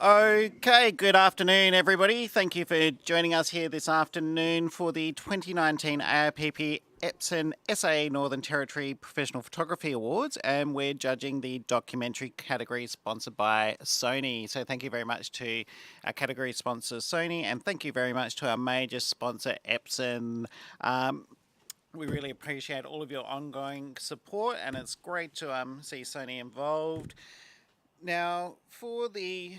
Okay, good afternoon, everybody. Thank you for joining us here this afternoon for the 2019 AIPP EPSON SA Northern Territory Professional Photography Awards, and we're judging the documentary category sponsored by Sony. So thank you very much to our category sponsor Sony, and thank you very much to our major sponsor EPSON. We really appreciate all of your ongoing support, and it's great to see Sony involved. Now, for the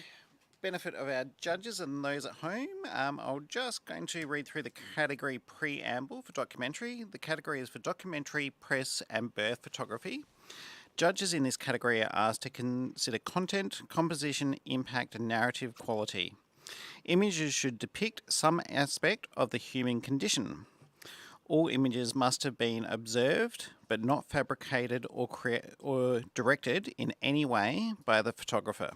benefit of our judges and those at home, I'm just going to read through the category preamble for documentary. The category is for documentary, press, and birth photography. Judges in this category are asked to consider content, composition, impact, and narrative quality. Images should depict some aspect of the human condition. All images must have been observed, but not fabricated or directed in any way by the photographer.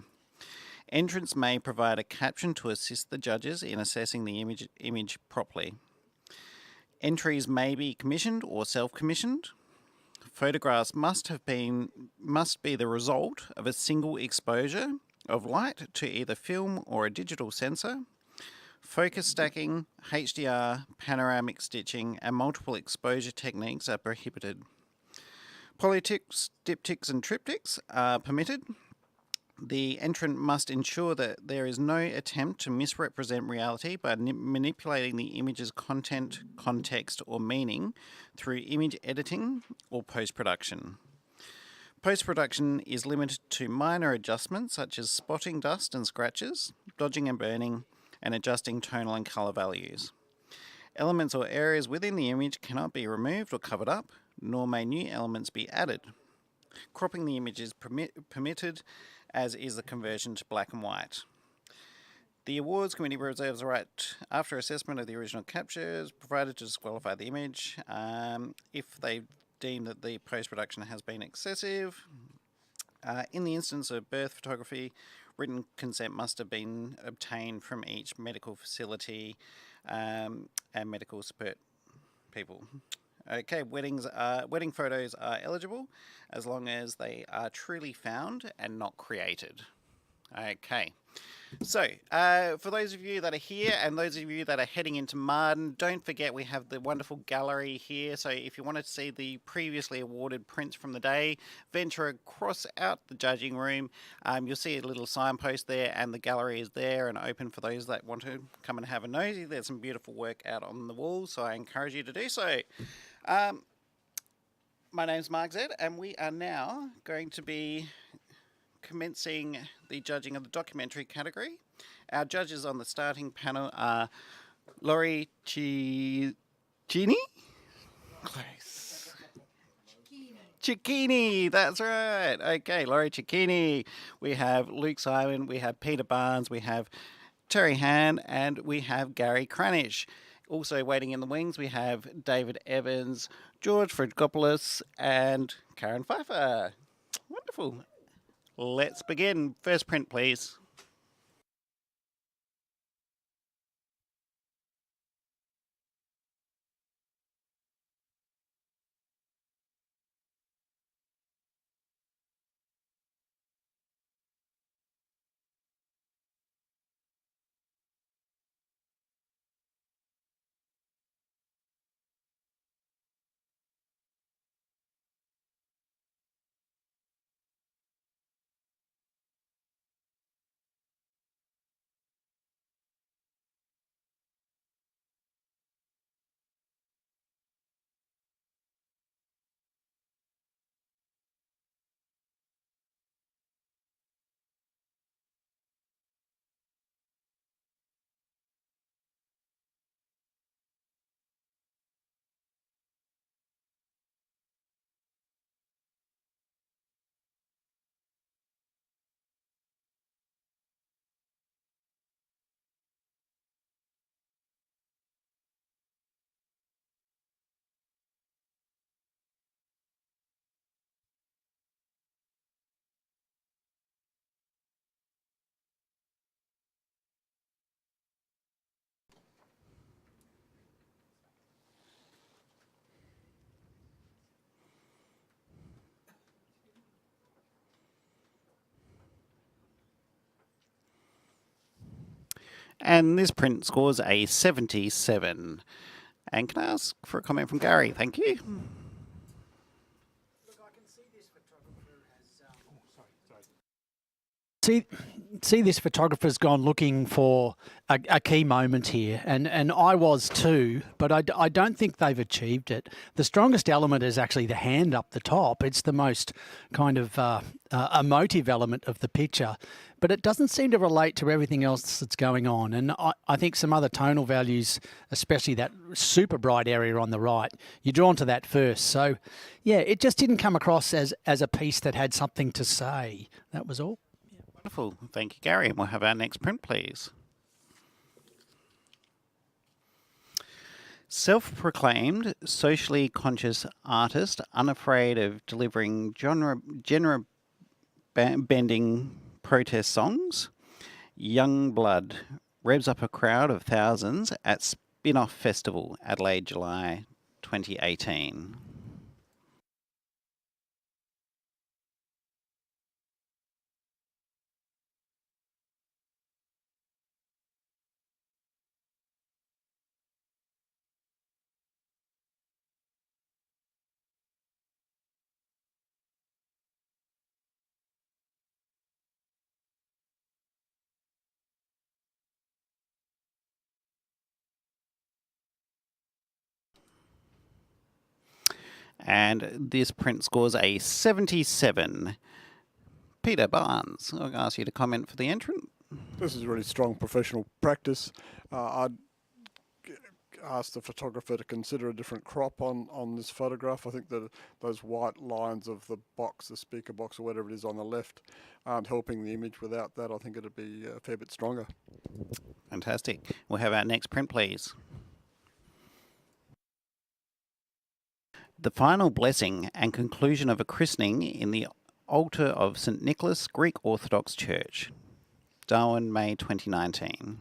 Entrants may provide a caption to assist the judges in assessing the image properly. Entries may be commissioned or self-commissioned. Photographs must be the result of a single exposure of light to either film or a digital sensor. Focus stacking, HDR, panoramic stitching, and multiple exposure techniques are prohibited. Polytics, diptychs, and triptychs are permitted. The entrant must ensure that there is no attempt to misrepresent reality by manipulating the image's content, context, or meaning through image editing or post-production. Post-production is limited to minor adjustments such as spotting dust and scratches, dodging and burning, and adjusting tonal and colour values. Elements or areas within the image cannot be removed or covered up, nor may new elements be added. Cropping the image is permitted, as is the conversion to black and white. The Awards Committee reserves the right, after assessment of the original captures, provided to disqualify the image if they deem that the post-production has been excessive. In the instance of birth photography, written consent must have been obtained from each medical facility and medical support people. Okay, wedding photos are eligible as long as they are truly found and not created. Okay, so for those of you that are here and those of you that are heading into Marden, don't forget we have the wonderful gallery here. So if you want to see the previously awarded prints from the day, venture across out the judging room. You'll see a little signpost there, and the gallery is there and open for those that want to come and have a nosy. There's some beautiful work out on the walls, so I encourage you to do so. My name's Mark Zed, and we are now going to be commencing the judging of the documentary category. Our judges on the starting panel are Laurie Cicchini? Close. Cicchini, that's right. Okay, Laurie Cicchini. We have Luke Simon, we have Peter Barnes, we have Terry Han, and we have Gary Cranish. Also waiting in the wings, we have David Evans, George Fredgopoulos, and Karen Pfeiffer. Wonderful. Let's begin. First print, please. And this print scores a 77. And can I ask for a comment from Gary? Thank you. See, this photographer's gone looking for a key moment here, and I was too, but I don't think they've achieved it. The strongest element is actually the hand up the top. It's the most kind of emotive element of the picture, but it doesn't seem to relate to everything else that's going on. And I think some other tonal values, especially that super bright area on the right, you're drawn to that first. So, yeah, it just didn't come across as a piece that had something to say. That was all. Wonderful. Thank you, Gary. And we'll have our next print, please. Self-proclaimed, socially conscious artist, unafraid of delivering genre-bending protest songs, Young Blood revs up a crowd of thousands at Spin-Off Festival, Adelaide, July 2018. And this print scores a 77. Peter Barnes, I'll ask you to comment for the entrant. This is really strong professional practice. I'd ask the photographer to consider a different crop on this photograph. I think that those white lines of the box, the speaker box or whatever it is on the left, aren't helping the image. Without that, I think it'd be a fair bit stronger. Fantastic. We'll have our next print, please. The final blessing and conclusion of a christening in the altar of St. Nicholas Greek Orthodox Church, Darwin, May 2019.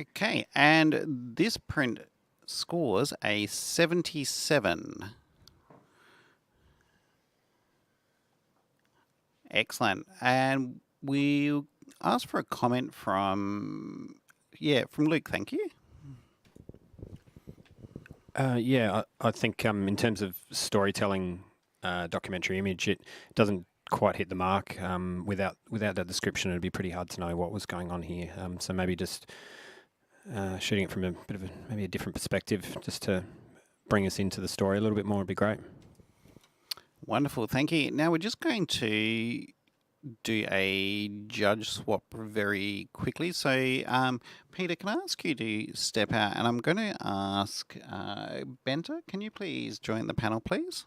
Okay, and this print scores a 77. Excellent. And we'll ask for a comment from Luke, thank you. I think in terms of storytelling, documentary image, it doesn't quite hit the mark. Without that description, it'd be pretty hard to know what was going on here. So maybe just shooting it from a bit of maybe a different perspective, just to bring us into the story a little bit more, would be great. Wonderful, thank you. Now we're just going to do a judge swap very quickly. So, Peter, can I ask you to step out? And I'm going to ask Benta, can you please join the panel, please?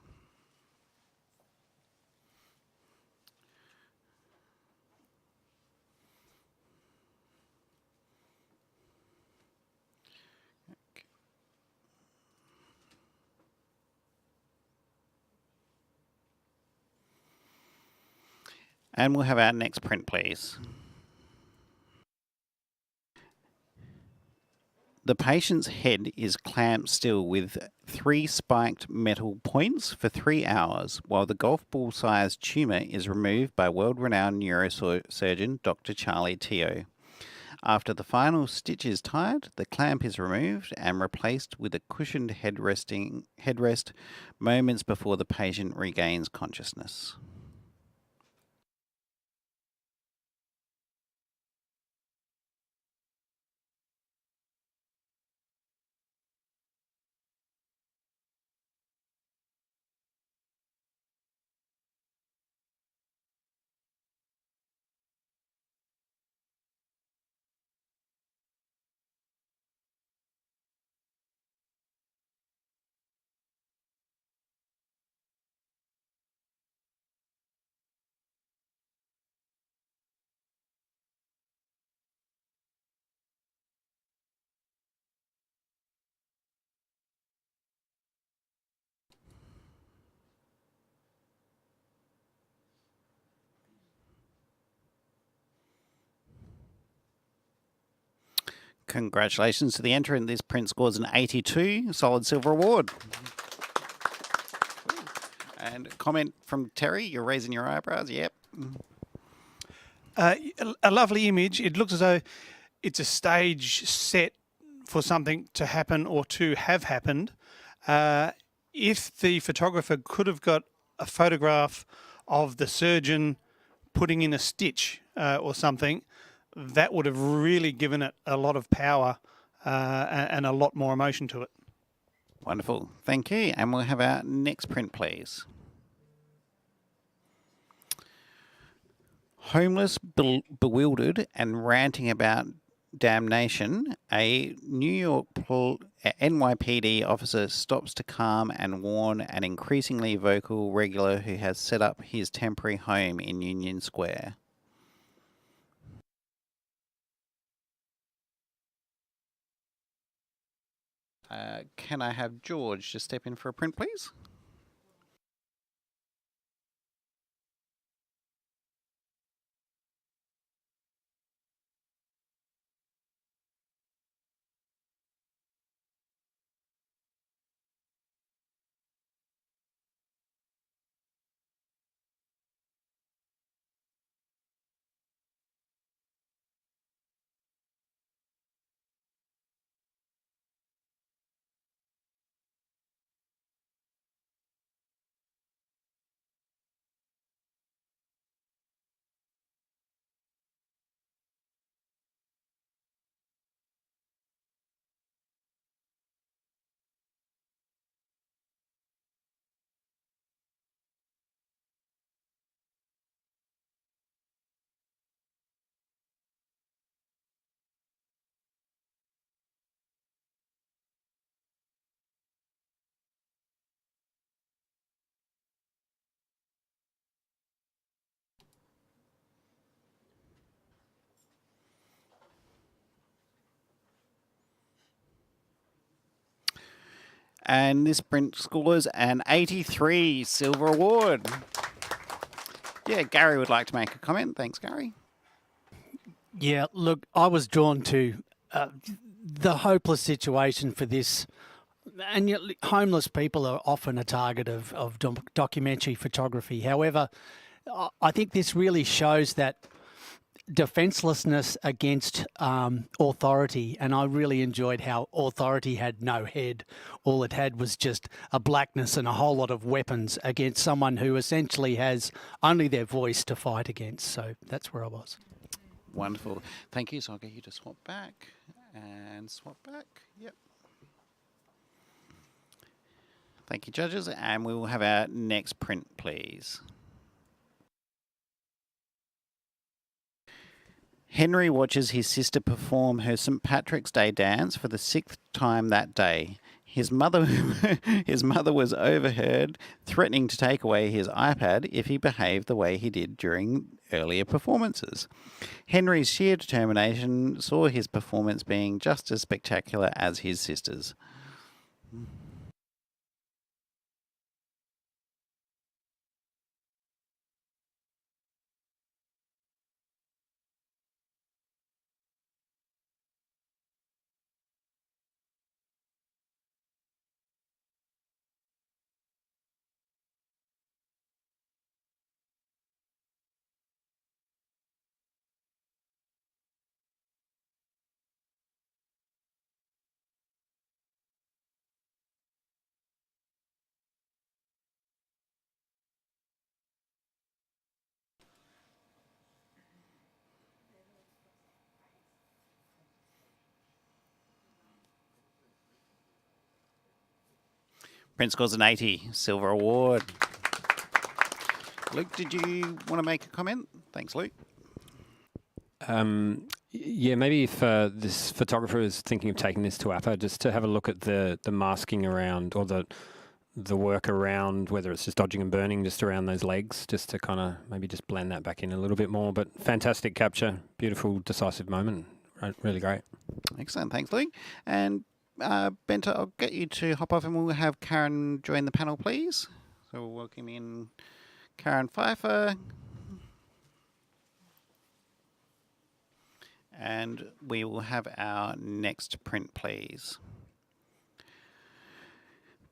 And we'll have our next print, please. The patient's head is clamped still with 3 spiked metal points for 3 hours, while the golf ball-sized tumour is removed by world-renowned neurosurgeon Dr. Charlie Teo. After the final stitch is tied, the clamp is removed and replaced with a cushioned headrest moments before the patient regains consciousness. Congratulations to the entrant. This print scores an 82, solid silver award. And a comment from Terry, you're raising your eyebrows, yep. A lovely image. It looks as though it's a stage set for something to happen or to have happened. If the photographer could have got a photograph of the surgeon putting in a stitch or something, that would have really given it a lot of power and a lot more emotion to it. Wonderful. Thank you. And we'll have our next print, please. Homeless, bewildered, and ranting about damnation, a New York NYPD officer stops to calm and warn an increasingly vocal regular who has set up his temporary home in Union Square. Can I have George just step in for a print, please? And this print scores an 83 silver award. Yeah, Gary would like to make a comment. Thanks, Gary. Yeah, look, I was drawn to the hopeless situation for this. And yet, homeless people are often a target of documentary photography. However, I think this really shows that defenselessness against authority, and I really enjoyed how authority had no head. All it had was just a blackness and a whole lot of weapons against someone who essentially has only their voice to fight against. So that's where I was. Wonderful. Thank you. So I'll get you to swap back and swap back. Yep. Thank you, judges. And we will have our next print, please. Henry watches his sister perform her St. Patrick's Day dance for the 6th time that day. His mother was overheard threatening to take away his iPad if he behaved the way he did during earlier performances. Henry's sheer determination saw his performance being just as spectacular as his sister's. Print scores an 80, silver award. Luke, did you want to make a comment? Thanks, Luke. Yeah, maybe if this photographer is thinking of taking this to APPA, just to have a look at the masking around, or the work around, whether it's just dodging and burning, just around those legs, just to kind of maybe just blend that back in a little bit more. But fantastic capture, beautiful, decisive moment, really great. Excellent, thanks, Luke. And Benta, I'll get you to hop off and we'll have Karen join the panel, please. So we'll welcome in Karen Pfeiffer. And we will have our next print, please.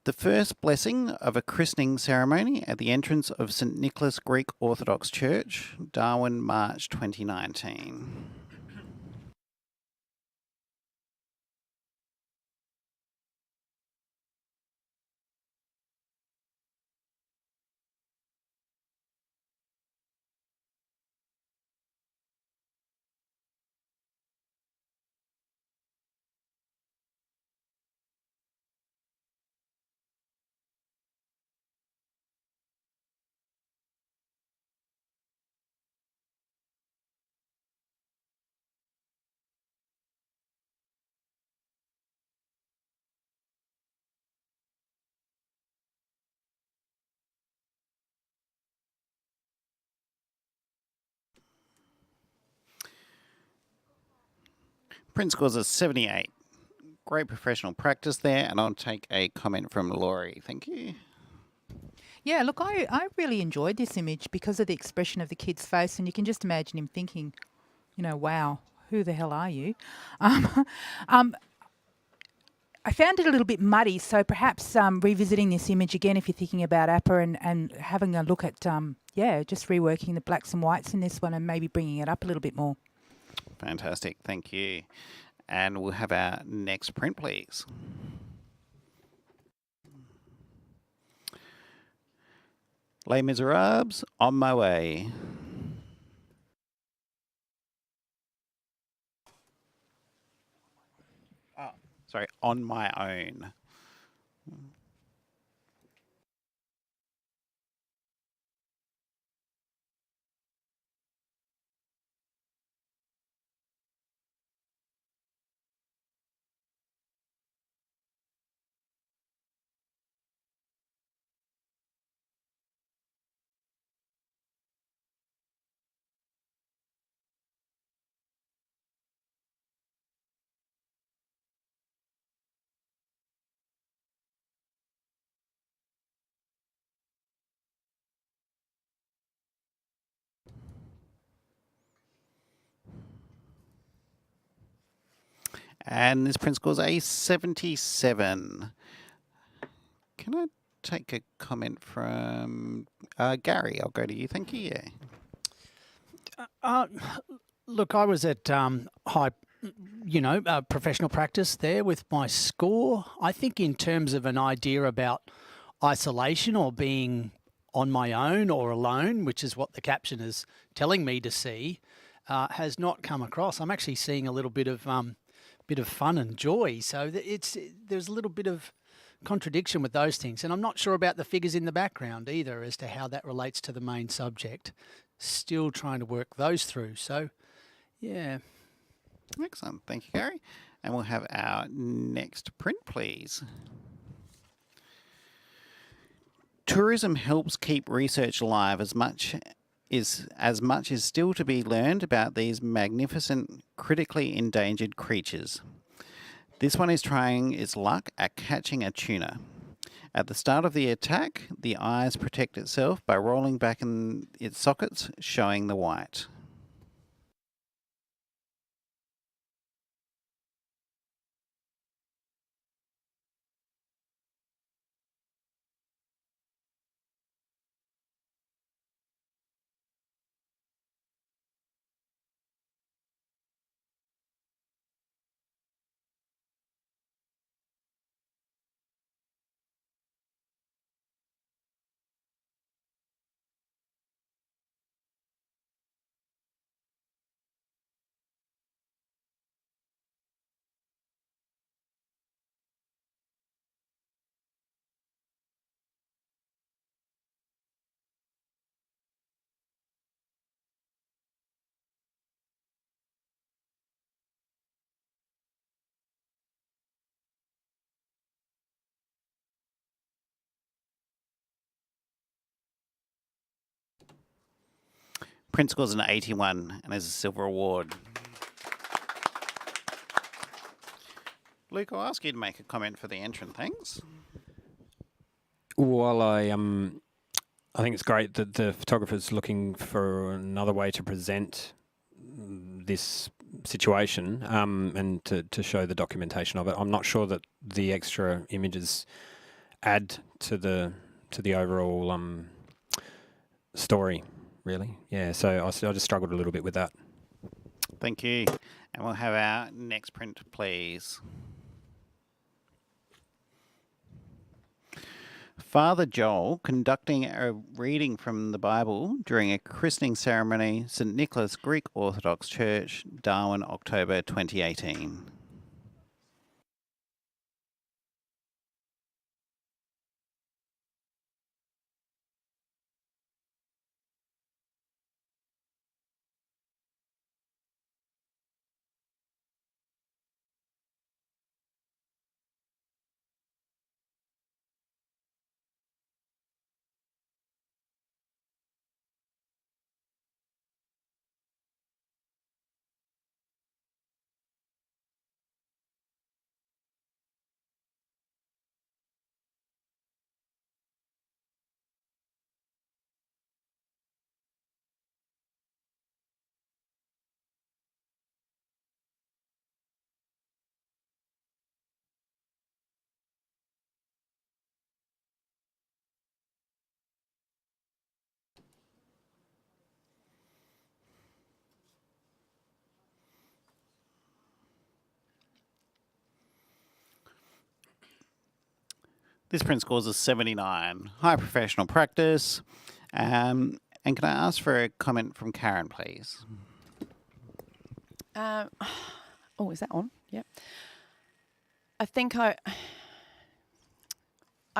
The first blessing of a christening ceremony at the entrance of St. Nicholas Greek Orthodox Church, Darwin, March 2019. Print scores are 78. Great professional practice there, and I'll take a comment from Laurie. Thank you. Yeah, look, I really enjoyed this image because of the expression of the kid's face, and you can just imagine him thinking, wow, who the hell are you? I found it a little bit muddy, so perhaps revisiting this image again if you're thinking about APPA and having a look at, just reworking the blacks and whites in this one and maybe bringing it up a little bit more. Fantastic, thank you. And we'll have our next print, please. Les Miserables, On My Way. Oh, sorry, On My Own. And this print scores a 77. Can I take a comment from Gary? I'll go to you. Thank you. Yeah. Look, I was at professional practice there with my score. I think in terms of an idea about isolation or being on my own or alone, which is what the caption is telling me to see, has not come across. I'm actually seeing a little bit of fun and joy. So there's a little bit of contradiction with those things. And I'm not sure about the figures in the background either as to how that relates to the main subject. Still trying to work those through. So, yeah. Excellent. Thank you, Gary. And we'll have our next print, please. Tourism helps keep research alive as much is still to be learned about these magnificent, critically endangered creatures. This one is trying its luck at catching a tuna. At the start of the attack, the eyes protect itself by rolling back in its sockets, showing the white. Print scores an 81 and has a silver award. Luke, I'll ask you to make a comment for the entrant. Thanks. Well, I think it's great that the photographer's looking for another way to present this situation, and to show the documentation of it. I'm not sure that the extra images add to the overall story, really. Yeah, so I just struggled a little bit with that. Thank you. And we'll have our next print, please. Father Joel conducting a reading from the Bible during a christening ceremony, St. Nicholas Greek Orthodox Church, Darwin, October 2018. This print scores a 79. High professional practice. And can I ask for a comment from Karen, please? Oh, is that on? Yep. I think I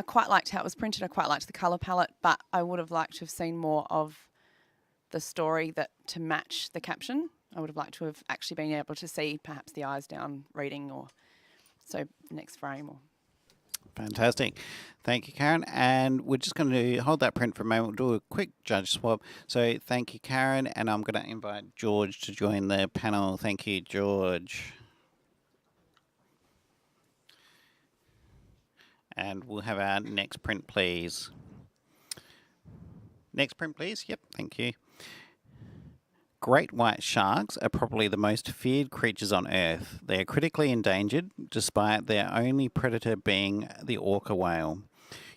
quite liked how it was printed. I quite liked the colour palette, but I would have liked to have seen more of the story to match the caption. I would have liked to have actually been able to see perhaps the eyes down reading, or so next frame. Or Fantastic. Thank you, Karen. And we're just going to hold that print for a moment. We'll do a quick judge swap. So thank you, Karen. And I'm going to invite George to join the panel. Thank you, George. And we'll have our next print, please. Next print, please. Yep, thank you. Great white sharks are probably the most feared creatures on Earth. They are critically endangered, despite their only predator being the orca whale.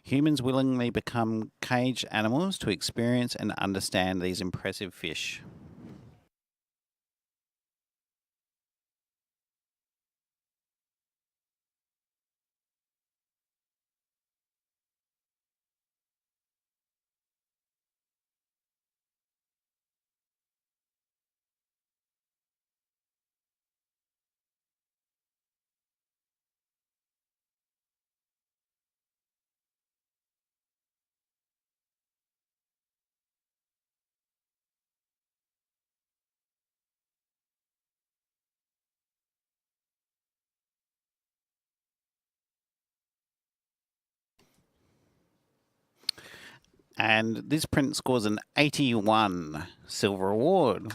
Humans willingly become caged animals to experience and understand these impressive fish. And this print scores an 81 silver award.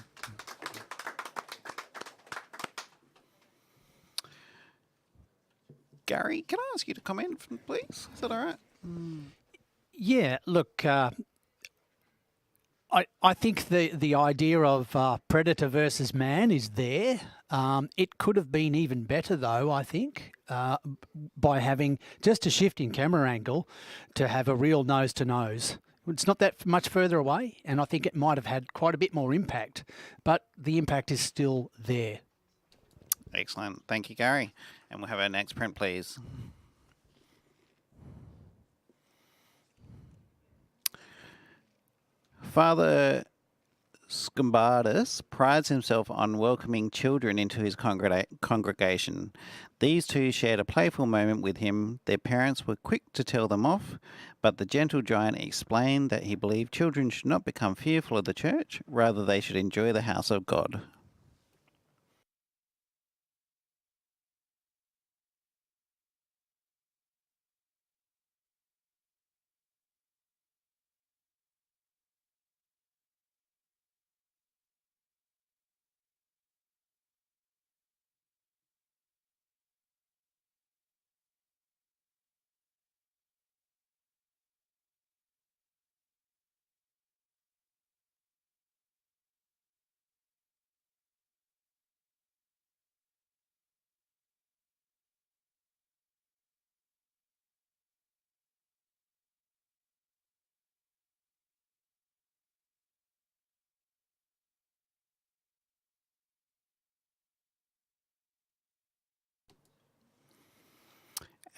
Gary, can I ask you to comment, please? Is that all right? Yeah, look, I think the idea of predator versus man is there. It could have been even better, though, I think, by having just a shift in camera angle to have a real nose-to-nose. It's not that much further away, and I think it might have had quite a bit more impact, but the impact is still there. Excellent. Thank you, Gary. And we'll have our next print, please. Father Scombardus prides himself on welcoming children into his congregation. These two shared a playful moment with him. Their parents were quick to tell them off, but the gentle giant explained that he believed children should not become fearful of the church, rather they should enjoy the house of God.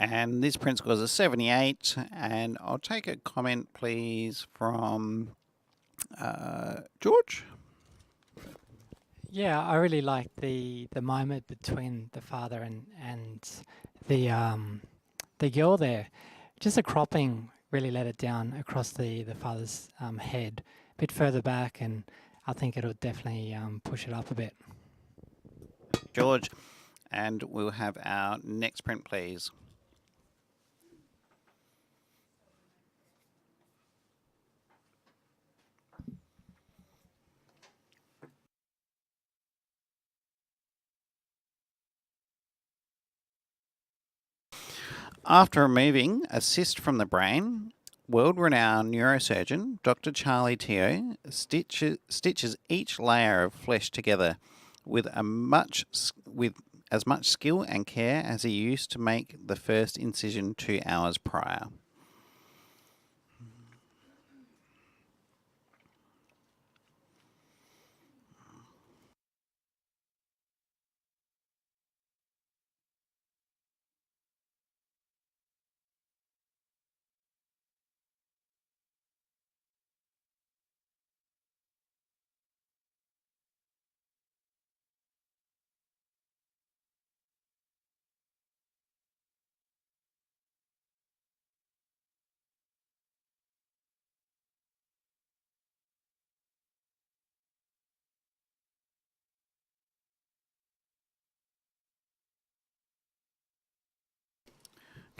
And this print scores a 78. And I'll take a comment, please, from George. Yeah, I really like the moment between the father and the girl there. Just the cropping really let it down across the father's head, a bit further back, and I think it'll definitely push it up a bit. George. And we'll have our next print, please. After removing a cyst from the brain, world-renowned neurosurgeon Dr. Charlie Teo stitches each layer of flesh together with as much skill and care as he used to make the first incision 2 hours prior.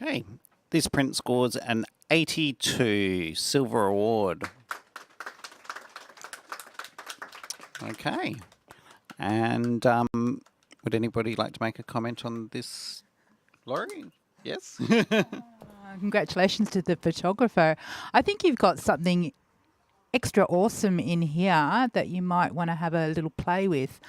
Okay, this print scores an 82, silver award. Okay, and would anybody like to make a comment on this, Laurie? Yes? Congratulations to the photographer. I think you've got something extra awesome in here that you might want to have a little play with.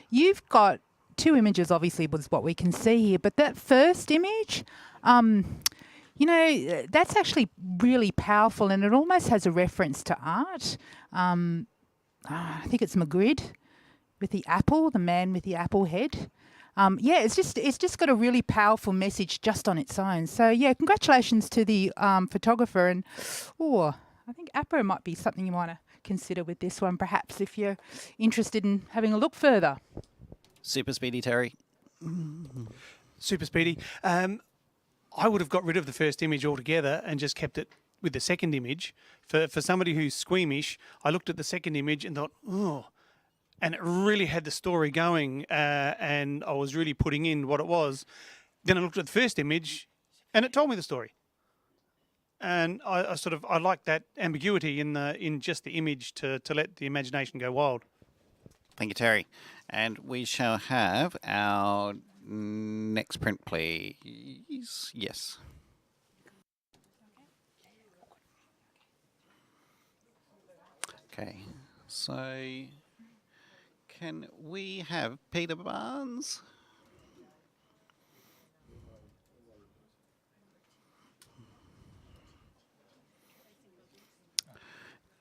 You've got 2 images, obviously, was what we can see here, but that first image, you know, that's actually really powerful, and it almost has a reference to art. I think it's Magritte with the apple, the man with the apple head. Yeah, it's just got a really powerful message just on its own. So yeah, congratulations to the photographer, and I think APRA might be something you want to consider with this one, perhaps, if you're interested in having a look further. Super speedy, Terry. Super speedy. I would have got rid of the first image altogether and just kept it with the second image. For somebody who's squeamish, I looked at the second image and thought, oh, and it really had the story going, and I was really putting in what it was. Then I looked at the first image, and it told me the story. And I like that ambiguity in just the image to let the imagination go wild. Thank you, Terry. And we shall have our next print, please. Yes. Okay, so can we have Peter Barnes?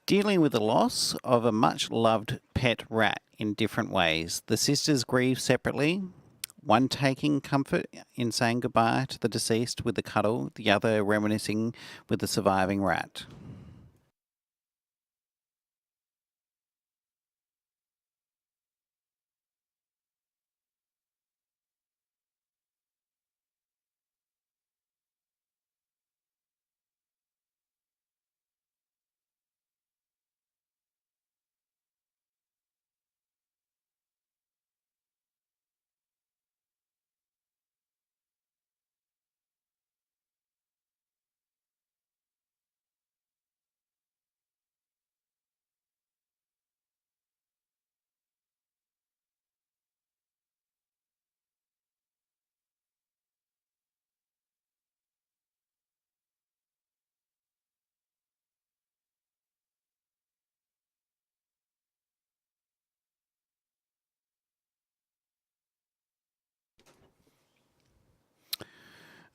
Dealing with the loss of a much-loved pet rat in different ways. The sisters grieve separately, one taking comfort in saying goodbye to the deceased with a cuddle, the other reminiscing with the surviving rat.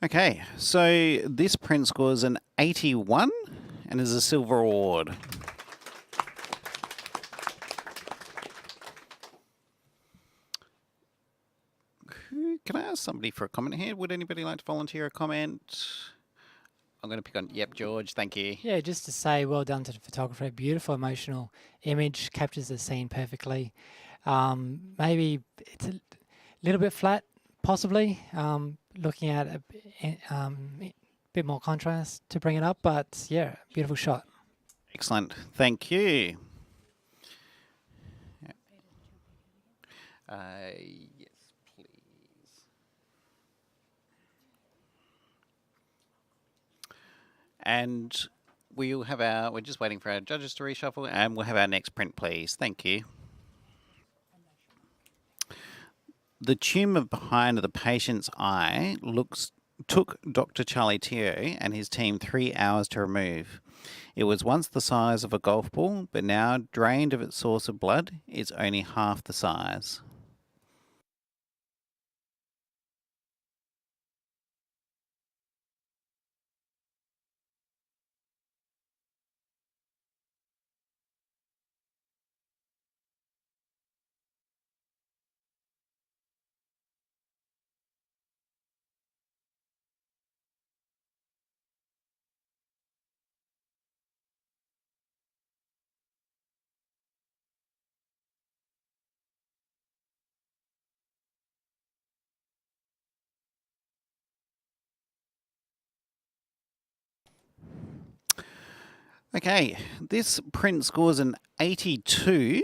Okay, so this print scores an 81 and is a silver award. Can I ask somebody for a comment here? Would anybody like to volunteer a comment? I'm going to pick on, yep, George, thank you. Yeah, just to say well done to the photographer. Beautiful emotional image, captures the scene perfectly. Maybe it's a little bit flat, possibly. Looking at a bit more contrast to bring it up, but yeah, beautiful shot. Excellent, thank you. Yes, please. And we'll have we're just waiting for our judges to reshuffle, and we'll have our next print, please. Thank you. The tumour behind the patient's eye took Dr. Charlie Teo and his team 3 hours to remove. It was once the size of a golf ball, but now drained of its source of blood, it's only half the size. Okay, this print scores an 82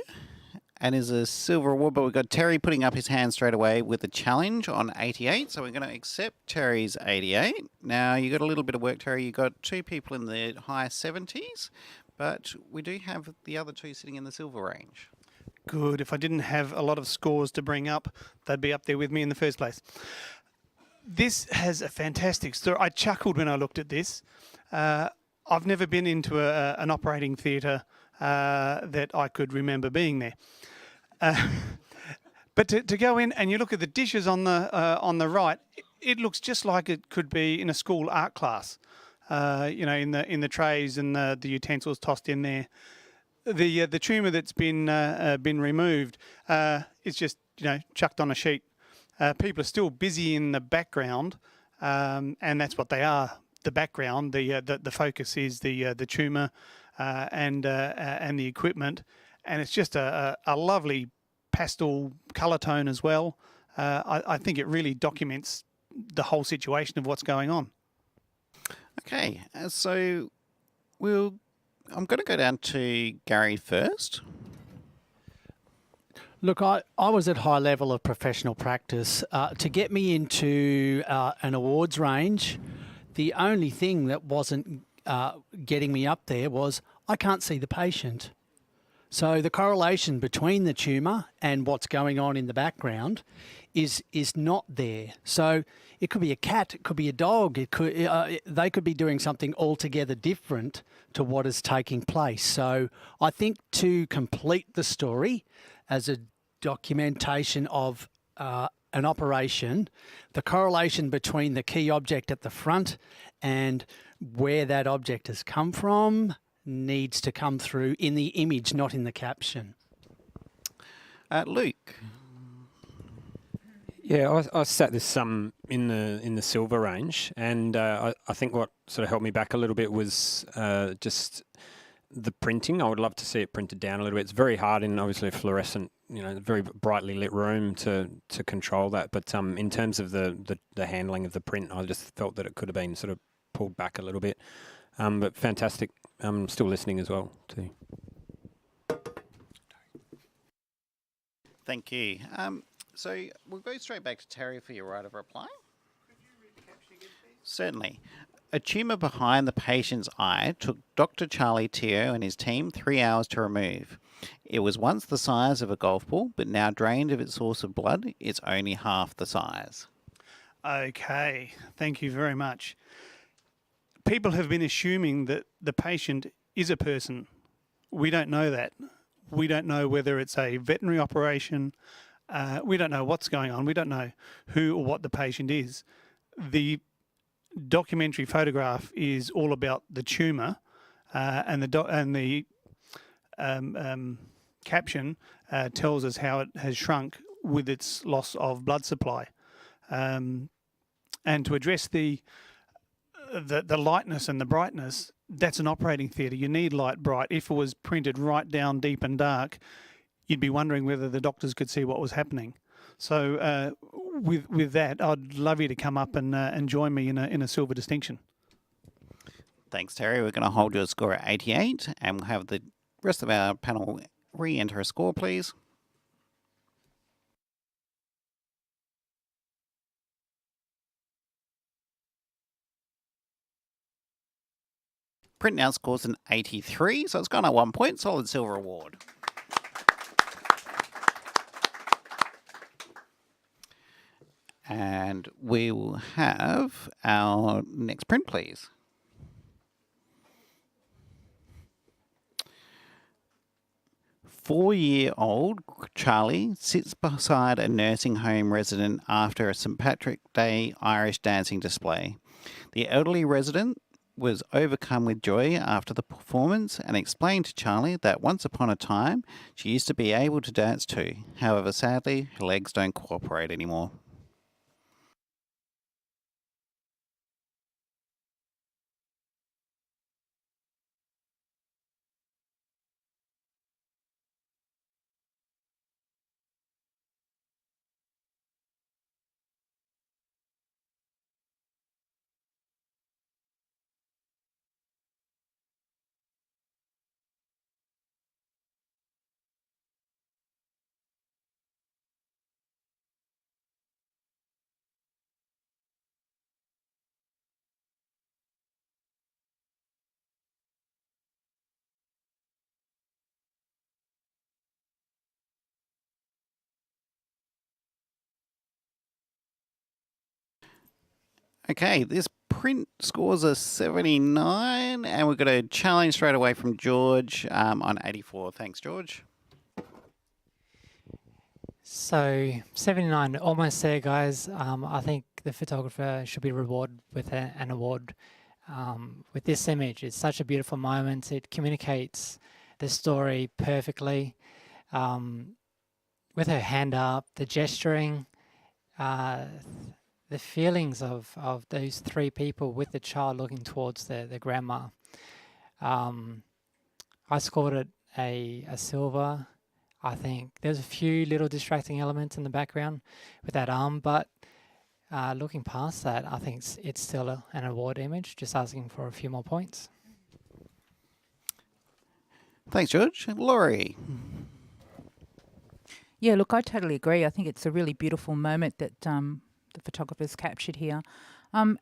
and is a silver award, but we've got Terry putting up his hand straight away with a challenge on 88, so we're going to accept Terry's 88. Now, you got a little bit of work, Terry. You got 2 people in the high 70s, but we do have the other 2 sitting in the silver range. Good. If I didn't have a lot of scores to bring up, they'd be up there with me in the first place. This has a fantastic story. I chuckled when I looked at this. I've never been into an operating theatre that I could remember being there. But to go in and you look at the dishes on the right, it looks just like it could be in a school art class. In the trays and the utensils tossed in there. The tumour that's been removed is just chucked on a sheet. People are still busy in the background, and that's what they are. The background, the focus is the tumour and the equipment, and it's just a lovely pastel colour tone as well. I think it really documents the whole situation of what's going on. Okay, so I'm going to go down to Gary first. Look, I was at high level of professional practice. To get me into an awards range, the only thing that wasn't getting me up there was I can't see the patient. So the correlation between the tumour and what's going on in the background is not there. So it could be a cat, it could be a dog, they could be doing something altogether different to what is taking place. So I think to complete the story as a documentation of an operation, the correlation between the key object at the front and where that object has come from needs to come through in the image, not in the caption. Luke. Yeah, I sat this in the silver range, and I think what sort of held me back a little bit was just the printing. I would love to see it printed down a little bit. It's very hard in obviously a fluorescent, very brightly lit room to control that. But in terms of the handling of the print, I just felt that it could have been sort of pulled back a little bit. But fantastic. I'm still listening as well too. Thank you. So we'll go straight back to Terry for your right of reply. Could you read the caption again, please? Certainly. A tumour behind the patient's eye took Dr. Charlie Teo and his team 3 hours to remove. It was once the size of a golf ball, but now drained of its source of blood, it's only half the size. Okay, thank you very much. People have been assuming that the patient is a person. We don't know that. We don't know whether it's a veterinary operation. We don't know what's going on. We don't know who or what the patient is. The documentary photograph is all about the tumour, and the caption tells us how it has shrunk with its loss of blood supply. and to address the lightness and the brightness, that's an operating theatre. You need light bright. If it was printed right down deep and dark, you'd be wondering whether the doctors could see what was happening. So with that, I'd love you to come up and join me in a silver distinction. Thanks, Terry. We're going to hold your score at 88, and we'll have the rest of our panel re-enter a score, please. Print now scores an 83, so it's gone up 1 point. Solid silver award. And we will have our next print, please. Four-year-old Charlie sits beside a nursing home resident after a St. Patrick's Day Irish dancing display. The elderly resident was overcome with joy after the performance and explained to Charlie that once upon a time she used to be able to dance too. However, sadly, her legs don't cooperate anymore. Okay, this print scores a 79, and we've got a challenge straight away from George on 84. Thanks, George. So 79, almost there, guys. I think the photographer should be rewarded with an award with this image. It's such a beautiful moment. It communicates the story perfectly. With her hand up, the gesturing, the feelings of those three people with the child looking towards the grandma. I scored it a silver. I think there's a few little distracting elements in the background with that arm, but looking past that, I think it's still an award image, just asking for a few more points. Thanks, George. Laurie. Yeah, look, I totally agree. I think it's a really beautiful moment that the photographer's captured here.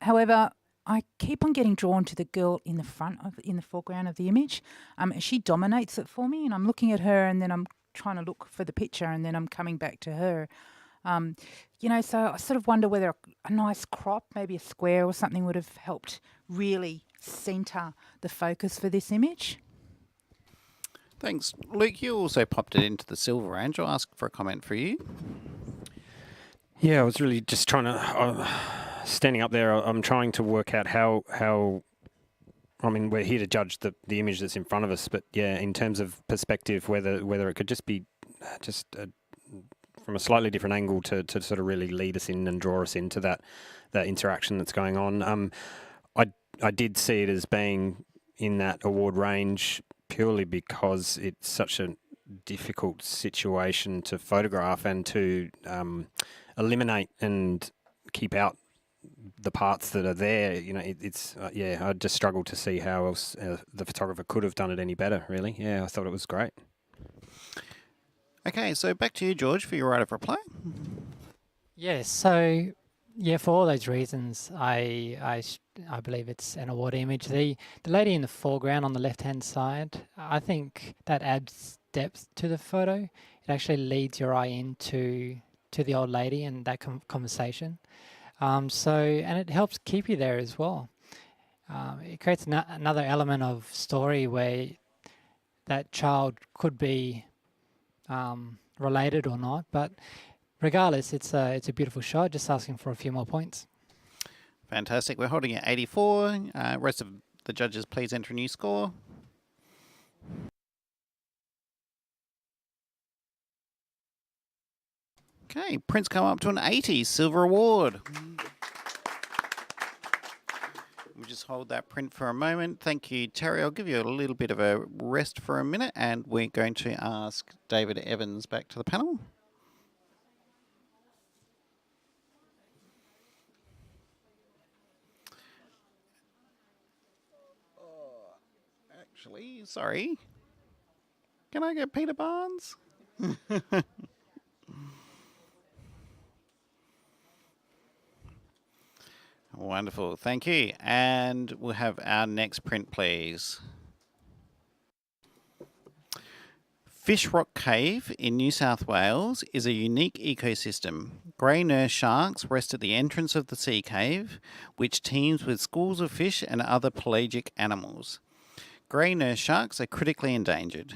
However, I keep on getting drawn to the girl in the foreground of the image. She dominates it for me, and I'm looking at her, and then I'm trying to look for the picture, and then I'm coming back to her. So I sort of wonder whether a nice crop, maybe a square or something, would have helped really centre the focus for this image. Thanks. Luke, you also popped it into the silver range. I'll ask for a comment for you. Yeah, I was really just trying to, standing up there, I'm trying to work out how I mean, we're here to judge the image that's in front of us, but yeah, in terms of perspective, whether it could just be from a slightly different angle to sort of really lead us in and draw us into that interaction that's going on. I did see it as being in that award range purely because it's such a difficult situation to photograph and to eliminate and keep out the parts that are there. You know, I just struggled to see how else the photographer could have done it any better, really. Yeah, I thought it was great. Okay, so back to you, George, for your right of reply. Yes, so yeah, for all those reasons, I believe it's an award image. The lady in the foreground on the left-hand side, I think that adds depth to the photo. It actually leads your eye into the old lady and that conversation. And it helps keep you there as well. It creates another element of story where that child could be related or not, but regardless, it's a beautiful shot. Just asking for a few more points. Fantastic. We're holding at 84. Rest of the judges, please enter a new score. Okay, prints come up to an 80, silver award. We'll just hold that print for a moment. Thank you, Terry. I'll give you a little bit of a rest for a minute, and we're going to ask David Evans back to the panel. Actually, sorry. Can I get Peter Barnes? Wonderful, thank you. And we'll have our next print, please. Fish Rock Cave in New South Wales is a unique ecosystem. Grey nurse sharks rest at the entrance of the sea cave, which teems with schools of fish and other pelagic animals. Grey nurse sharks are critically endangered.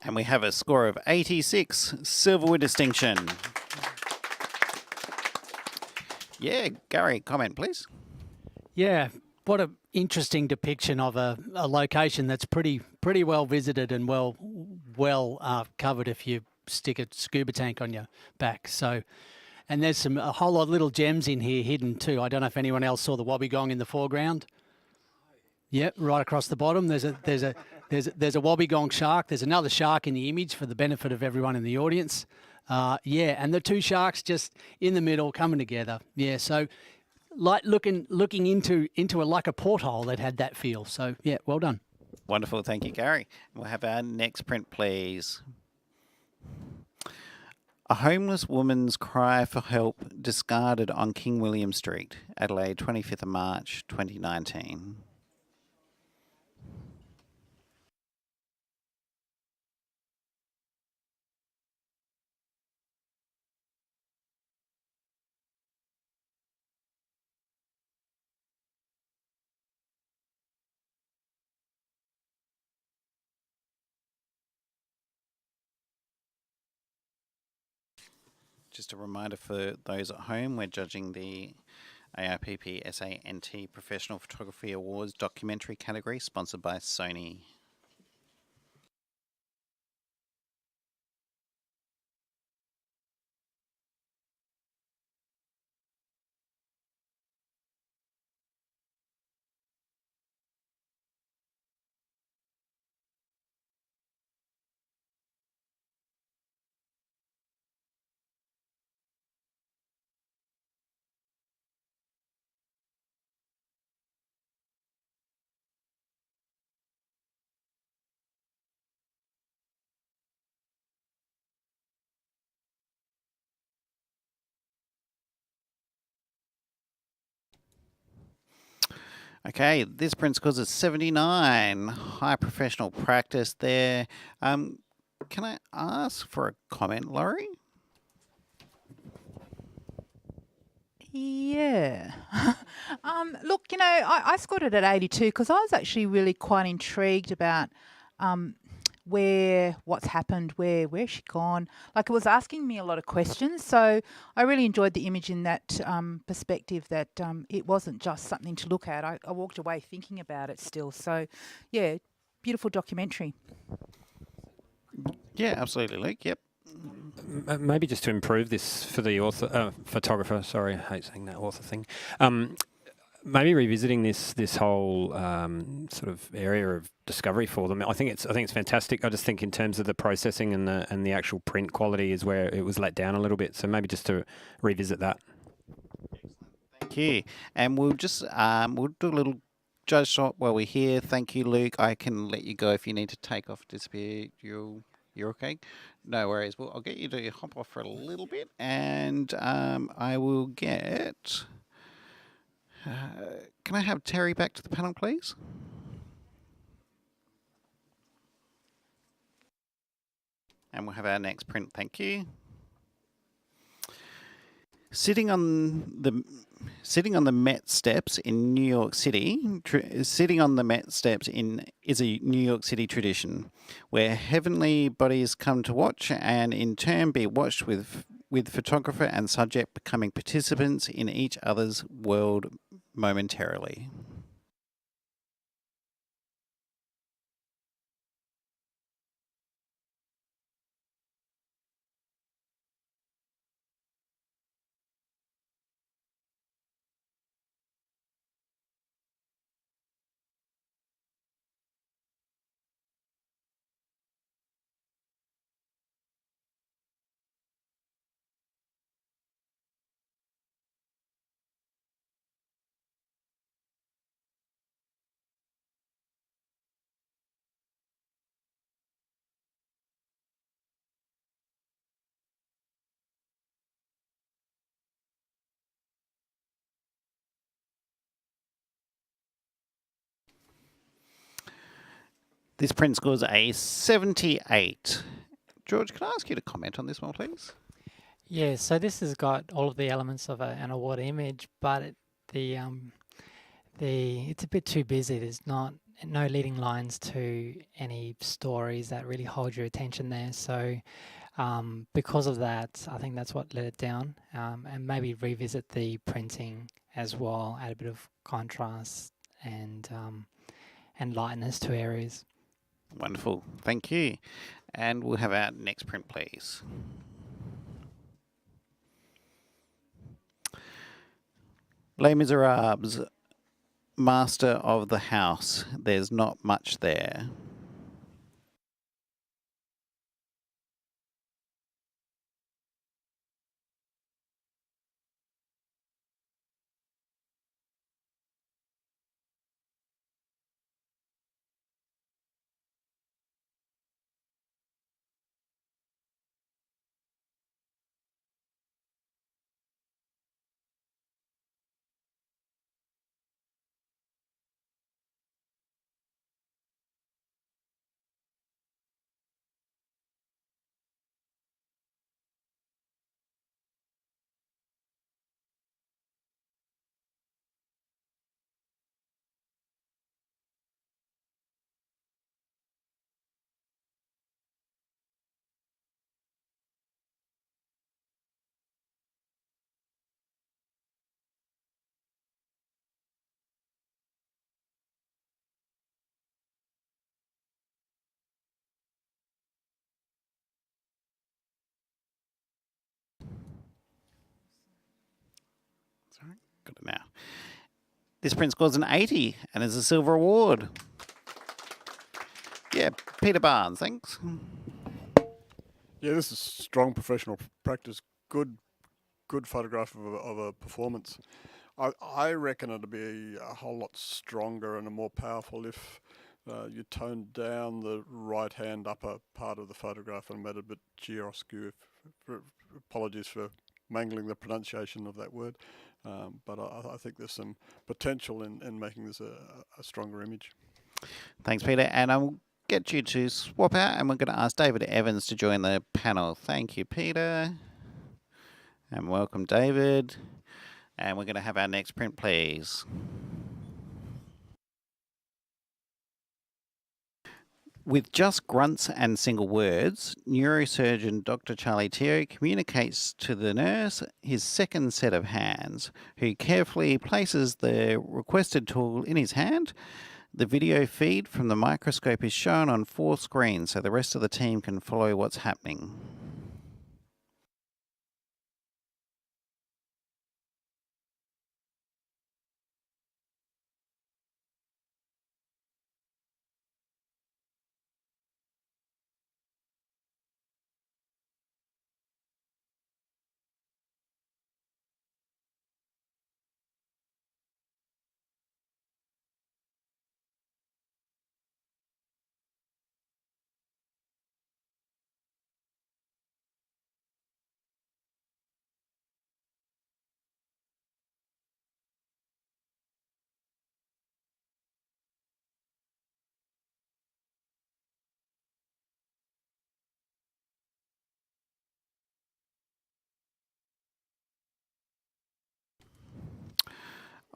And we have a score of 86, silver with distinction. Yeah, Gary, comment please. Yeah, what an interesting depiction of a location that's pretty well visited and well covered if you stick a scuba tank on your back. So, and there's a whole lot of little gems in here hidden too. I don't know if anyone else saw the wobbegong in the foreground. Yep, right across the bottom. There's a wobbegong shark. There's another shark in the image for the benefit of everyone in the audience. Yeah, and the two sharks just in the middle coming together. Yeah, so like looking into like a porthole that had that feel. So yeah, well done. Wonderful, thank you, Gary. We'll have our next print, please. A homeless woman's cry for help discarded on King William Street, Adelaide, 25th of March, 2019. Just a reminder for those at home, we're judging the AIPP SANT Professional Photography Awards documentary category, sponsored by Sony. Okay, this print scores is 79. High professional practice there. Can I ask for a comment, Laurie? Yeah. Look, I scored it at 82 because I was actually really quite intrigued about what's happened, where's she gone. Like, it was asking me a lot of questions. So I really enjoyed the image in that perspective that it wasn't just something to look at. I walked away thinking about it still. So, yeah, beautiful documentary. Yeah, absolutely, Luke. Yep. Maybe just to improve this for the photographer. Sorry, I hate saying that author thing. Maybe revisiting this whole sort of area of discovery for them. I think it's fantastic. I just think in terms of the processing and the actual print quality is where it was let down a little bit. So maybe just to revisit that. Thank you. And we'll just we'll do a little judge shot while we're here. Thank you, Luke. I can let you go if you need to take off, disappear. You're okay? No worries. Well, I'll get you to hop off for a little bit, and I will get... can I have Terry back to the panel, please? And we'll have our next print, thank you. Sitting on the Met steps in New York City, sitting on the Met steps is a New York City tradition, where heavenly bodies come to watch and in turn be watched with photographer and subject becoming participants in each other's world momentarily. This print scores a 78. George, can I ask you to comment on this one, please? Yeah, so this has got all of the elements of an award image, but it's a bit too busy. There's no leading lines to any stories that really hold your attention there. So because of that, I think that's what let it down. And maybe revisit the printing as well, add a bit of contrast and lightness to areas. Wonderful, thank you. And we'll have our next print, please. Les Miserables, master of the house. There's not much there. Sorry, got it now. This print scores an 80 and is a silver award. Yeah, Peter Barnes, thanks. Yeah, this is strong professional practice. Good photograph of a performance. I reckon it'd be a whole lot stronger and more powerful if you toned down the right-hand upper part of the photograph and made it a bit chiaroscuro. Apologies for mangling the pronunciation of that word, but I think there's some potential in making this a stronger image. Thanks, Peter. And I'll get you to swap out, and we're going to ask David Evans to join the panel. Thank you, Peter. And welcome, David. And we're going to have our next print, please. With just grunts and single words, neurosurgeon Dr. Charlie Teo communicates to the nurse his second set of hands, who carefully places the requested tool in his hand. The video feed from the microscope is shown on 4 screens so the rest of the team can follow what's happening.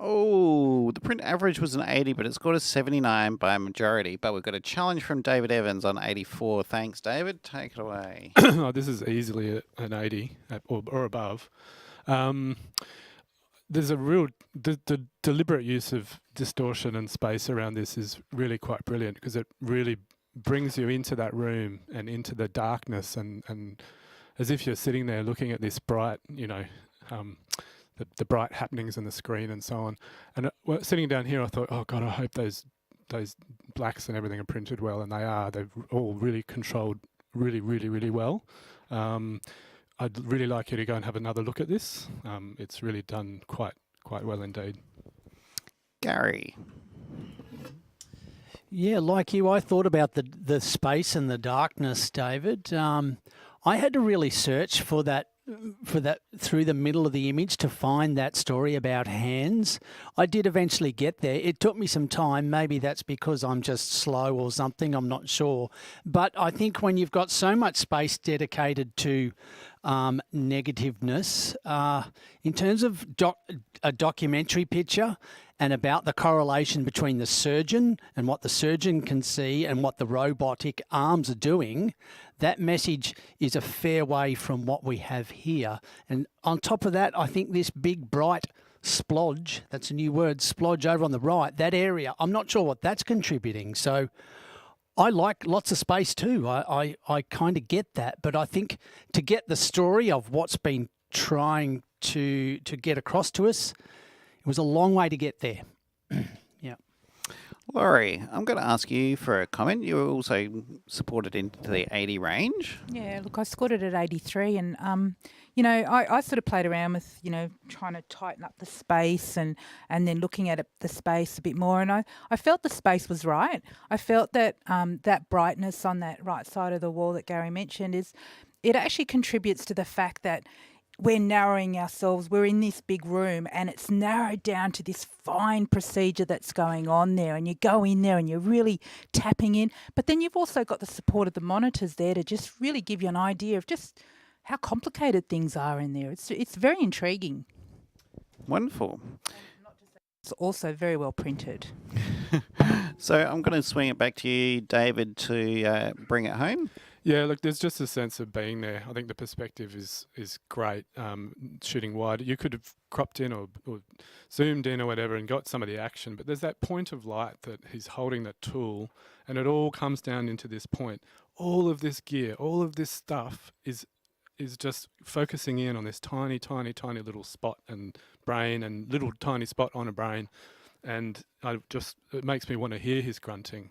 Oh, the print average was an 80, but it scored a 79 by a majority. But we've got a challenge from David Evans on 84. Thanks, David. Take it away. Oh, this is easily an 80 or above. There's a real the deliberate use of distortion and space around this is really quite brilliant because it really brings you into that room and into the darkness and as if you're sitting there looking at this bright, the bright happenings on the screen and so on. And sitting down here, I thought, oh God, I hope those blacks and everything are printed well, and they are. They've all really controlled really, really, really well. I'd really like you to go and have another look at this. It's really done quite well indeed. Gary. Yeah, like you, I thought about the space and the darkness, David. I had to really search for that through the middle of the image to find that story about hands. I did eventually get there. It took me some time. Maybe that's because I'm just slow or something. I'm not sure. But I think when you've got so much space dedicated to negativeness, in terms of a documentary picture and about the correlation between the surgeon and what the surgeon can see and what the robotic arms are doing, that message is a fair way from what we have here. And on top of that, I think this big, bright splodge, that's a new word, splodge over on the right, that area, I'm not sure what that's contributing. So I like lots of space too. I kind of get that. But I think to get the story of what's been trying to get across to us, it was a long way to get there. Yeah. Laurie, I'm going to ask you for a comment. You were also supported into the 80 range. Yeah, look, I scored it at 83 and, I sort of played around with, trying to tighten up the space and then looking at the space a bit more. And I felt the space was right. I felt that that brightness on that right side of the wall that Gary mentioned it actually contributes to the fact that we're narrowing ourselves. We're in this big room and it's narrowed down to this fine procedure that's going on there. And you go in there and you're really tapping in. But then you've also got the support of the monitors there to just really give you an idea of just how complicated things are in there. It's very intriguing. Wonderful. It's also very well printed. So I'm going to swing it back to you, David, to bring it home. Yeah, look, there's just a sense of being there. I think the perspective is great. Shooting wide, you could have cropped in or zoomed in or whatever and got some of the action, but there's that point of light that he's holding that tool, and it all comes down into this point. All of this gear, all of this stuff is just focusing in on this tiny, tiny, tiny little spot and brain and little tiny spot on a brain, and it makes me want to hear his grunting.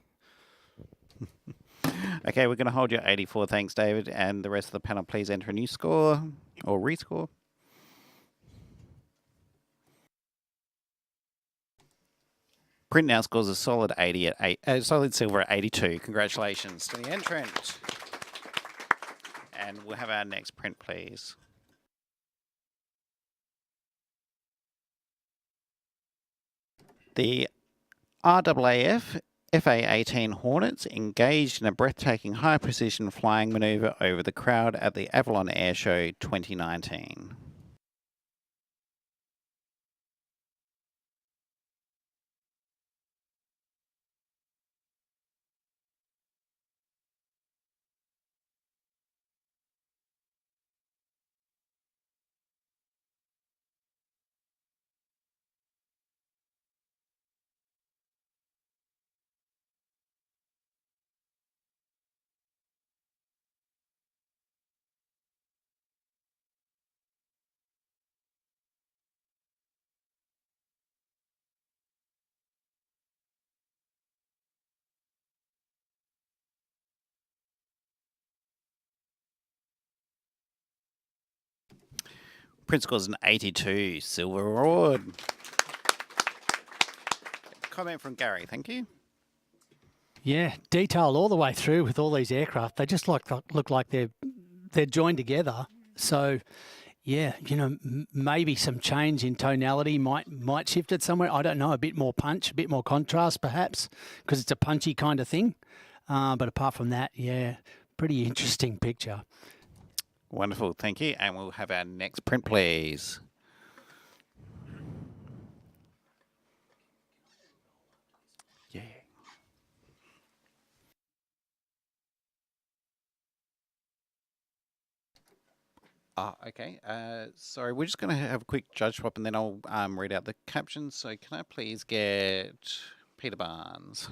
Okay, we're going to hold you at 84. Thanks, David. And the rest of the panel, please enter a new score or rescore. Print now scores a solid 80 at solid silver at 82. Congratulations to the entrant. And we'll have our next print, please. The RAAF FA-18 Hornets engaged in a breathtaking high-precision flying manoeuvre over the crowd at the Avalon Air Show 2019. Print scores an 82, silver award. Comment from Gary, thank you. Yeah, detailed all the way through with all these aircraft. They just look like they're joined together. So, yeah, maybe some change in tonality might shift it somewhere. I don't know, a bit more punch, a bit more contrast perhaps, because it's a punchy kind of thing. But apart from that, yeah, pretty interesting picture. Wonderful, thank you. And we'll have our next print, please. Okay. Sorry, we're just going to have a quick judge swap and then I'll read out the captions. So can I please get Peter Barnes?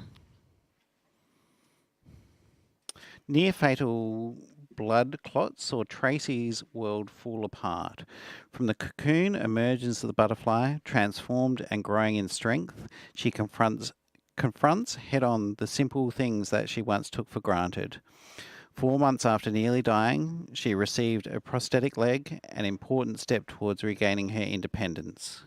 Near fatal blood clots saw Tracy's world fall apart. From the cocoon emerges the butterfly, transformed and growing in strength. She confronts head-on the simple things that she once took for granted. 4 months after nearly dying, she received a prosthetic leg, an important step towards regaining her independence.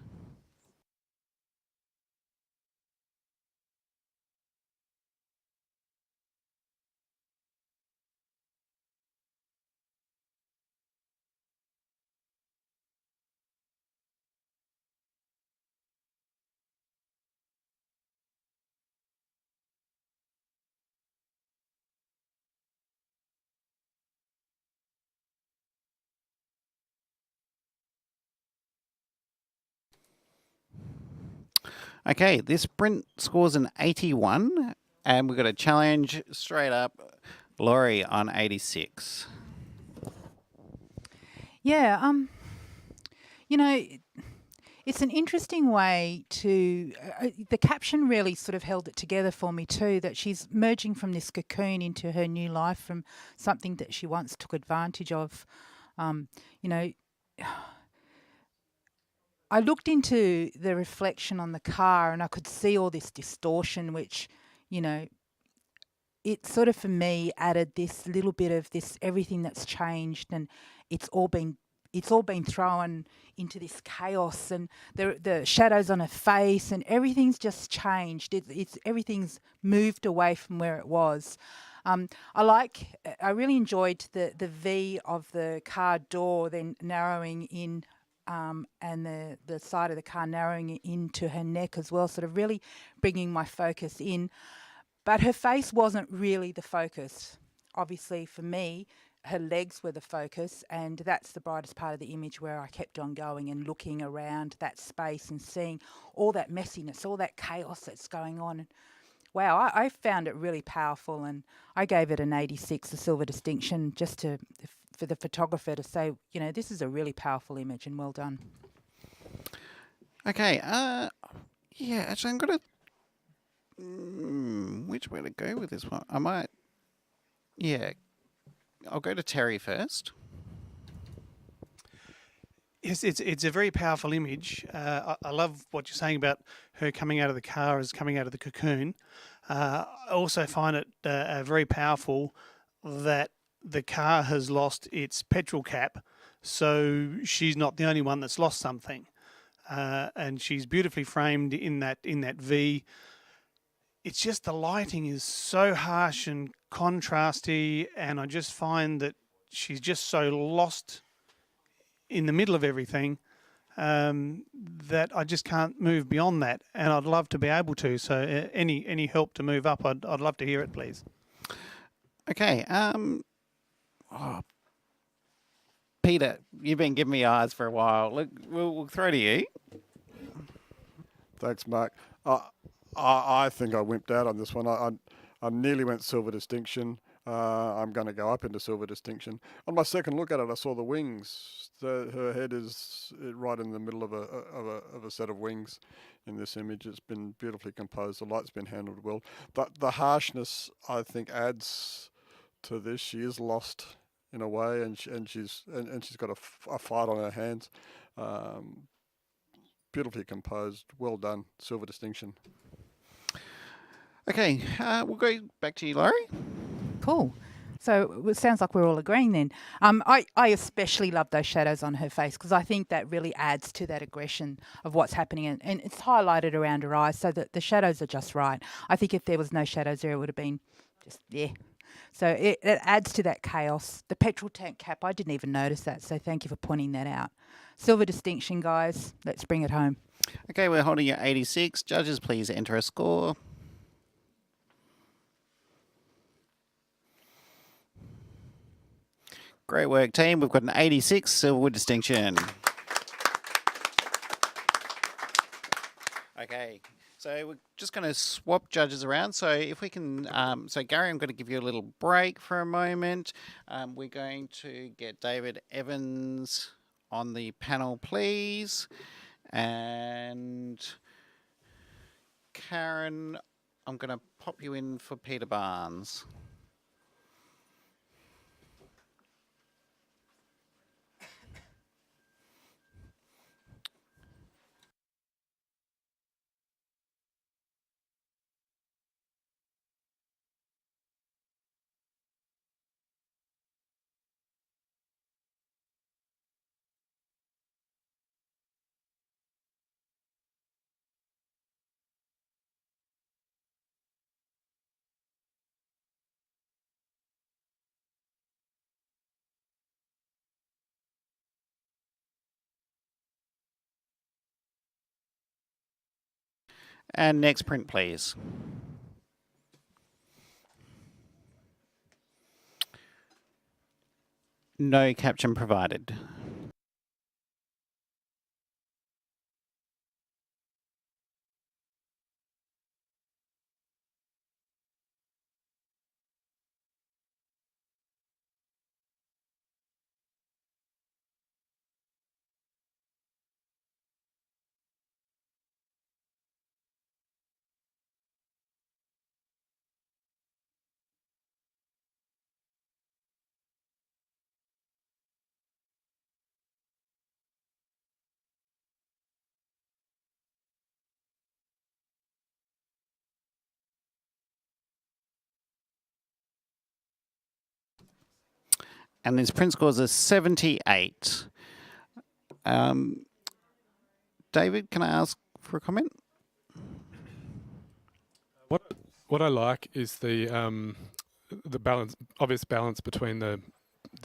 Okay, this sprint scores an 81, and we've got a challenge straight up. Laurie on 86. Yeah, it's an interesting way to. The caption really sort of held it together for me too. That she's merging from this cocoon into her new life, from something that she once took advantage of. You know, I looked into the reflection on the car, and I could see all this distortion, which, you know, it sort of for me added this little bit of this everything that's changed, and it's all been thrown into this chaos, and the shadows on her face, and everything's just changed. Everything's moved away from where it was. I really enjoyed the V of the car door then narrowing in, and the side of the car narrowing into her neck as well, sort of really bringing my focus in. But her face wasn't really the focus. Obviously, for me, her legs were the focus, and that's the brightest part of the image, where I kept on going and looking around that space and seeing all that messiness, all that chaos that's going on. Wow, I found it really powerful, and I gave it an 86, a silver distinction, just for the photographer to say, you know, this is a really powerful image, and well done. Okay, yeah, actually I'm going to... which way to go with this one? I'll go to Terry first. Yes, it's a very powerful image. I love what you're saying about her coming out of the car as coming out of the cocoon. I also find it very powerful that the car has lost its petrol cap, so she's not the only one that's lost something. And she's beautifully framed in that V. It's just the lighting is so harsh and contrasty, and I just find that she's just so lost in the middle of everything, that I just can't move beyond that, and I'd love to be able to. So any help to move up, I'd love to hear it, please. Okay. Peter, you've been giving me eyes for a while. Look, we'll throw to you. Thanks, Mark. I think I wimped out on this one. I nearly went silver distinction. I'm going to go up into silver distinction. On my second look at it, I saw the wings. Her head is right in the middle of a set of wings in this image. It's been beautifully composed. The light's been handled well. But the harshness, I think, adds to this. She is lost in a way, and she's got a fight on her hands. Beautifully composed. Well done. Silver distinction. Okay, we'll go back to you, Laurie. Cool. So it sounds like we're all agreeing then. I especially love those shadows on her face, because I think that really adds to that aggression of what's happening, and it's highlighted around her eyes so that the shadows are just right. I think if there was no shadows there, it would have been just, yeah. So it adds to that chaos. The petrol tank cap, I didn't even notice that, so thank you for pointing that out. Silver distinction, guys. Let's bring it home. Okay, we're holding at 86. Judges, please enter a score. Great work, team. We've got an 86 silver distinction. Okay, So we're just going to swap judges around. So if we can, so Gary, I'm going to give you a little break for a moment. We're going to get David Evans on the panel, please. And Karen, I'm going to pop you in for Peter Barnes. And next print, please. No caption provided. And his print scores are 78. David, can I ask for a comment? What I like is the balance, obvious balance between the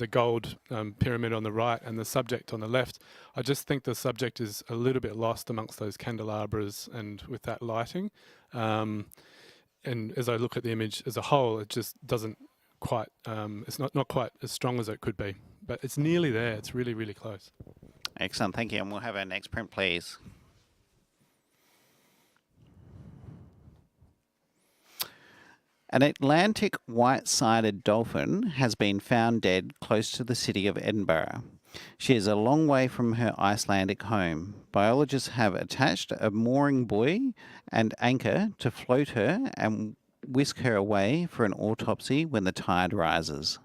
gold pyramid on the right and the subject on the left. I just think the subject is a little bit lost amongst those candelabras and with that lighting. And as I look at the image as a whole, it just doesn't quite, it's not quite as strong as it could be, but it's nearly there. It's really, really close. Excellent, thank you. And we'll have our next print, please. An Atlantic white-sided dolphin has been found dead close to the city of Edinburgh. She is a long way from her Icelandic home. Biologists have attached a mooring buoy and anchor to float her and whisk her away for an autopsy when the tide rises.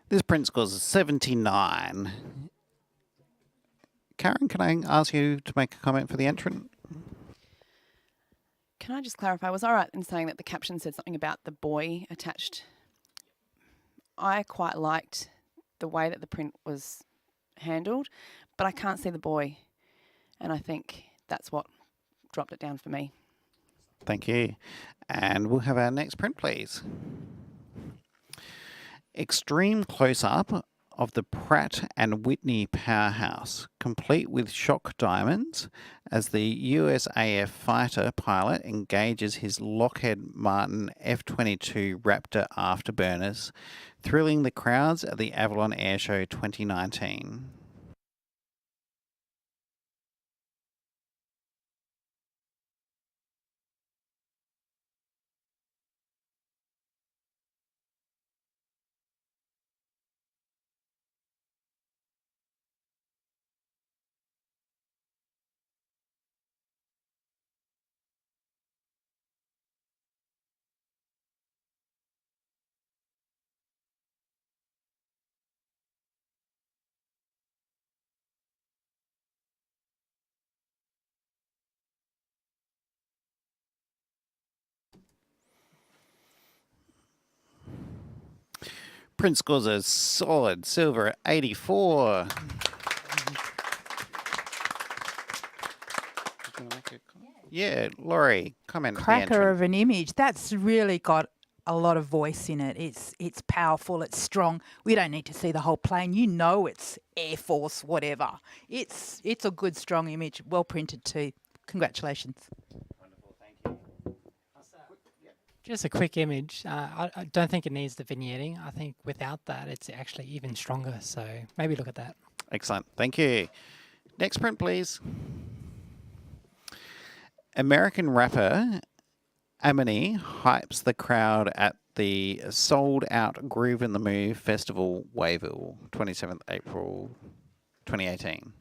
This print scores a 79. Karen, can I ask you to make a comment for the entrant? Can I just clarify, was I right in saying that the caption said something about the buoy attached? I quite liked the way that the print was handled, but I can't see the buoy, and I think that's what dropped it down for me. Thank you. And we'll have our next print, please. Extreme close-up of the Pratt and Whitney powerhouse, complete with shock diamonds, as the USAF fighter pilot engages his Lockheed Martin F-22 Raptor afterburners, thrilling the crowds at the Avalon Airshow 2019. Prince scores a solid silver at 84. Yeah, Laurie, comment. for the Cracker entrant. of an image. That's really got a lot of voice in it. It's powerful. It's strong. We don't need to see the whole plane. You know, it's Air Force, whatever. It's a good, strong image. Well printed too. Congratulations. Just a quick image. I don't think it needs the vignetting. I think without that, it's actually even stronger. So maybe look at that. Excellent. Thank you. Next print, please. American rapper Amini hypes the crowd at the sold-out Groove in the Move Festival, Wayville, 27th April 2018.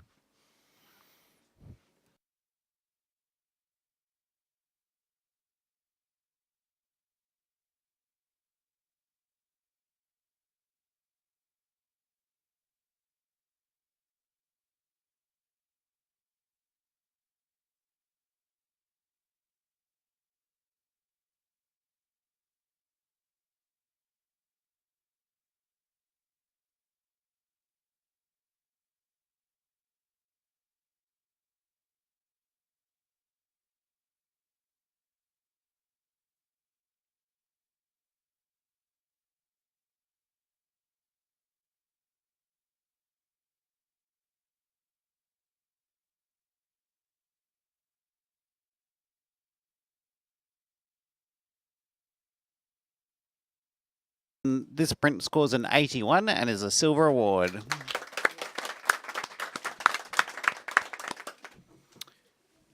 This print scores an 81 and is a silver award.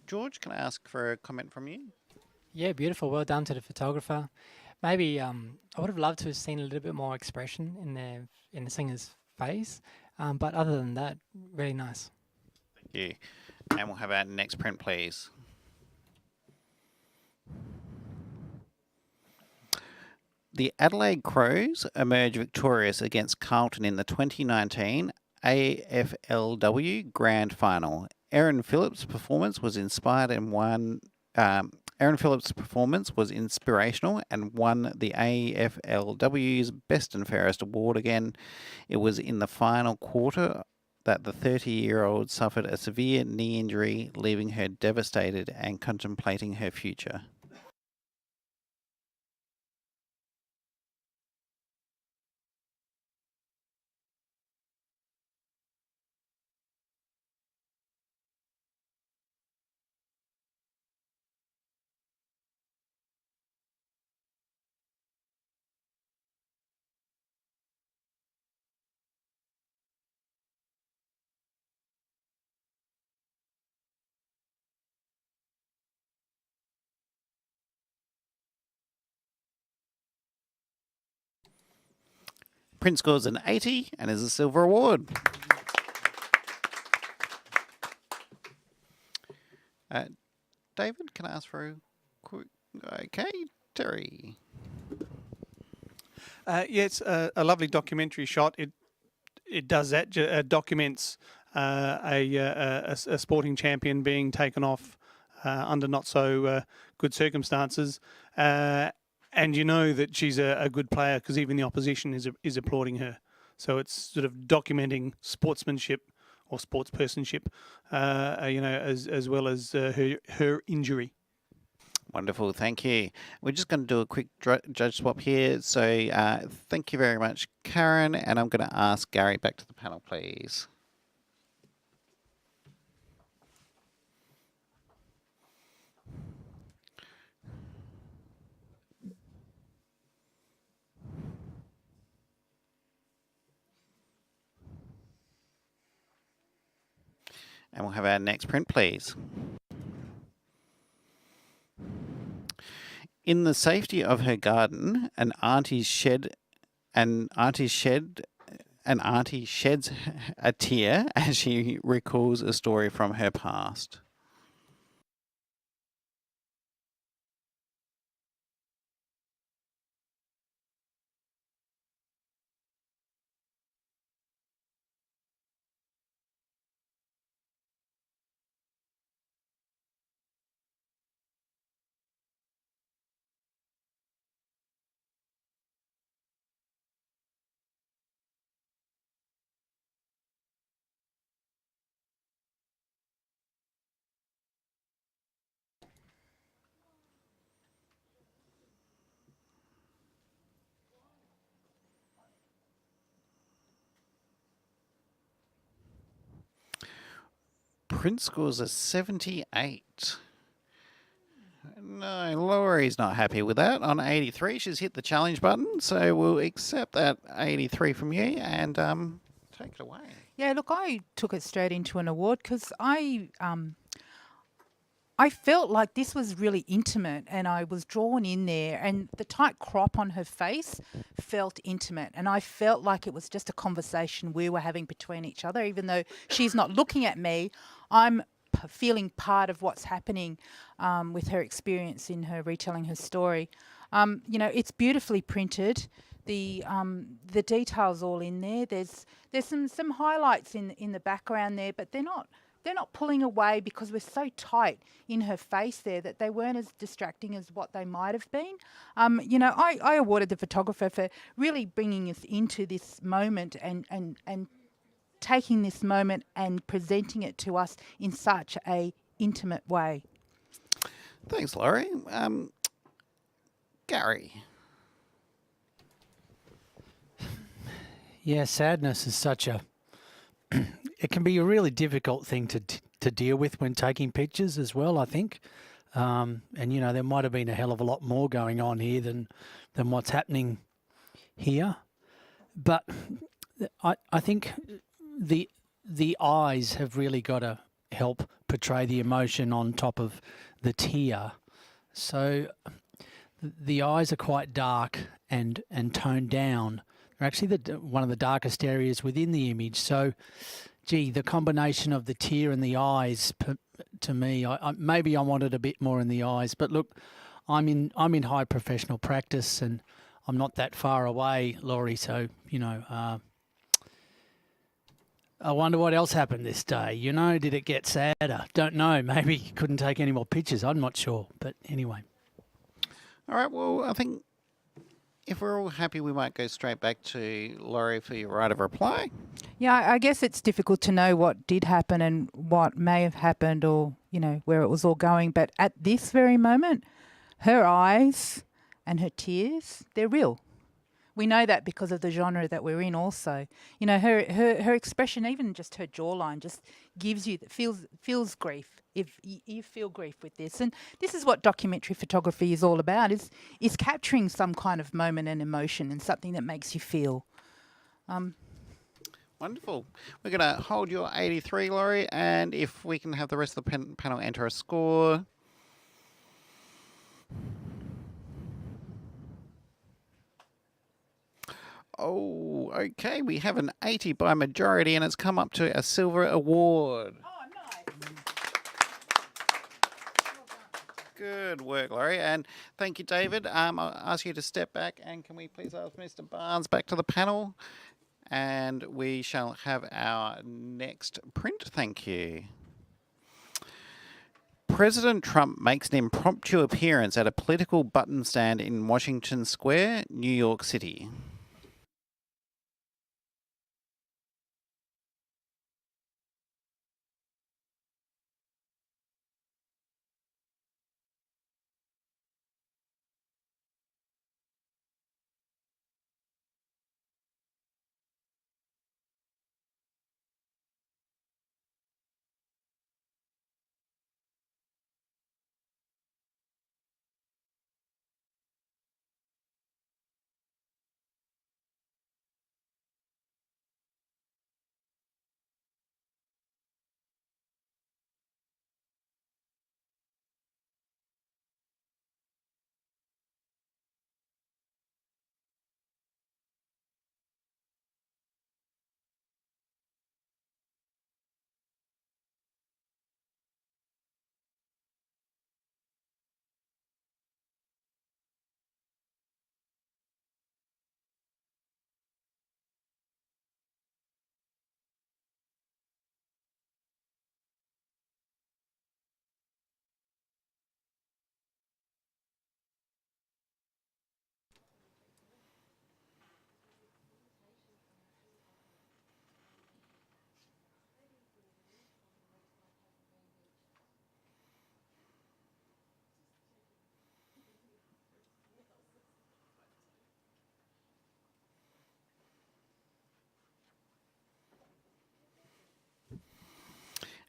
George, can I ask for a comment from you? Yeah, beautiful. Well done to the photographer. Maybe I would have loved to have seen a little bit more expression in the singer's face, but other than that, really nice. Thank you. And we'll have our next print, please. The Adelaide Crows emerge victorious against Carlton in the 2019 AFLW Grand Final. Aaron Phillips' performance was inspirational and won the AFLW's Best and Fairest award again. It was in the final quarter that the 30-year-old suffered a severe knee injury, leaving her devastated and contemplating her future. Print scores an 80 and is a silver award. David, can I ask for a quick... Okay, Terry. Yeah, it's a lovely documentary shot. It does that, documents a sporting champion being taken off under not so good circumstances, and you know that she's a good player because even the opposition is applauding her. So it's sort of documenting sportsmanship or sportspersonship, as well as her injury. Wonderful, thank you. We're just going to do a quick judge swap here. So thank you very much, Karen. And I'm going to ask Gary back to the panel, please. And we'll have our next print, please. In the safety of her garden, an auntie sheds a tear as she recalls a story from her past. print scores are 78. No, Laurie's not happy with that. On 83, she's hit the challenge button, so we'll accept that 83 from you and take it away. Yeah, look, I took it straight into an award because I felt like this was really intimate and I was drawn in there, and the tight crop on her face felt intimate, and I felt like it was just a conversation we were having between each other. Even though she's not looking at me, I'm feeling part of what's happening with her experience in her retelling her story. It's beautifully printed. The details all in there. There's some highlights in the background there, but they're not pulling away because we're so tight in her face there that they weren't as distracting as what they might have been. I awarded the photographer for really bringing us into this moment and taking this moment and presenting it to us in such a intimate way. Thanks, Laurie. Gary. Yeah, sadness is such a it can be a really difficult thing to deal with when taking pictures as well, I think. And there might have been a hell of a lot more going on here than what's happening here. But I think the eyes have really got to help portray the emotion on top of the tear. So the eyes are quite dark and toned down. They're actually one of the darkest areas within the image. So, the combination of the tear and the eyes, to me, maybe I wanted a bit more in the eyes. But look, I'm in high professional practice, and I'm not that far away, Laurie. So I wonder what else happened this day. Did it get sadder? Don't know. Maybe couldn't take any more pictures. I'm not sure. But anyway. All right, well, I think if we're all happy, we might go straight back to Laurie for your right of reply. Yeah, I guess it's difficult to know what did happen and what may have happened or, where it was all going. But at this very moment, her eyes and her tears, they're real. We know that because of the genre that we're in also. Her expression, even just her jawline, just gives you, feels grief. If you feel grief with this. And this is what documentary photography is all about, is capturing some kind of moment and emotion and something that makes you feel. Wonderful. We're going to hold your 83, Laurie, and if we can have the rest of the panel enter a score. Oh, okay. We have an 80 by majority, and it's come up to a silver award. Oh, nice. Good work, Laurie. And thank you, David. I'll ask you to step back, and can we please ask Mr. Barnes back to the panel? And we shall have our next print. Thank you. President Trump makes an impromptu appearance at a political button stand in Washington Square, New York City.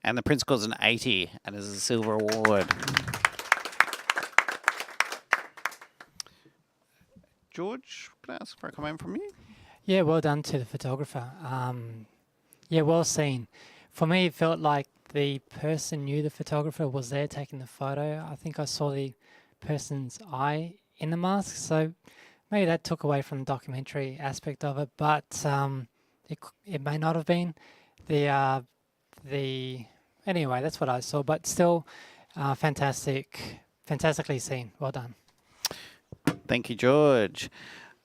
And the Prince scores an 80 and is a silver award. George, can I ask for a comment from you? Yeah, well done to the photographer. Yeah, well seen. For me, it felt like the person knew the photographer was there taking the photo. I think I saw the person's eye in the mask, so maybe that took away from the documentary aspect of it, but it may not have been. Anyway, that's what I saw, but still fantastically seen. Well done. Thank you, George.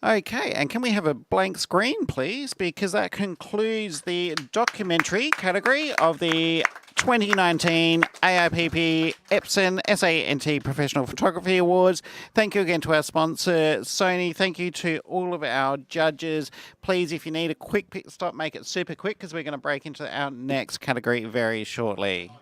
Okay, and can we have a blank screen, please? Because that concludes the documentary category of the 2019 AIPP EPSON SANT Professional Photography Awards. Thank you again to our sponsor, Sony. Thank you to all of our judges. Please, if you need a quick pit stop, make it super quick because we're going to break into our next category very shortly.